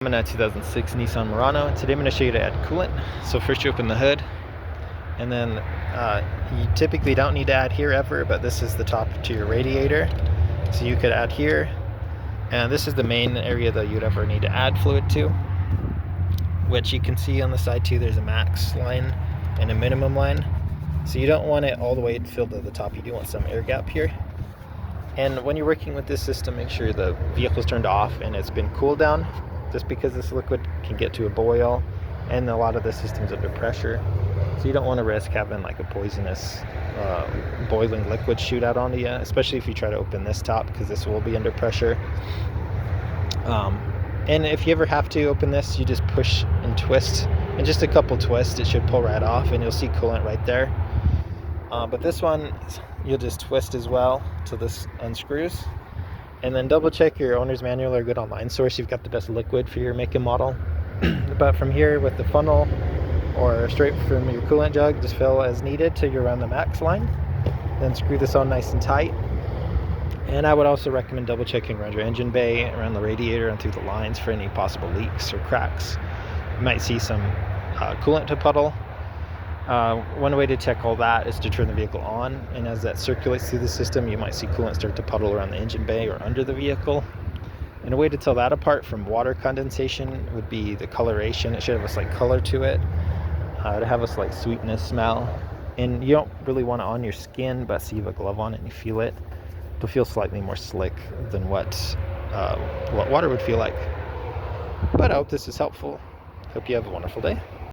I'm in a 2006 Nissan Murano, and today I'm going to show you how to add coolant. So first you open the hood, and then you typically don't need to add here ever, but this is the top to your radiator. So you could add here, and this is the main area that you'd ever need to add fluid to, which you can see on the side too. There's a max line and a minimum line. So you don't want it all the way filled to the top. You do want some air gap here. And when you're working with this system, make sure the vehicle's turned off and it's been cooled down, just because this liquid can get to a boil, and a lot of the system's under pressure. So you don't want to risk having like a poisonous boiling liquid shoot out onto you, especially if you try to open this top, because this will be under pressure. And if you ever have to open this, you just push and twist, and just a couple twists, it should pull right off, and you'll see coolant right there. But this one, you'll just twist as well till this unscrews. And then double check your owner's manual or good online source. You've got the best liquid for your make and model. But from here with the funnel or straight from your coolant jug, just fill as needed till you're around the max line. Then screw this on nice and tight. And I would also recommend double checking around your engine bay, around the radiator, and through the lines for any possible leaks or cracks. You might see some coolant to puddle. One way to check all that is to turn the vehicle on, and as that circulates through the system, you might see coolant start to puddle around the engine bay or under the vehicle. And a way to tell that apart from water condensation would be the coloration. It should have a slight color to it, to have a slight sweetness smell. And you don't really want it on your skin, but see you have a glove on it and you feel it. It'll feel slightly more slick than what water would feel like. But I hope this is helpful. Hope you have a wonderful day.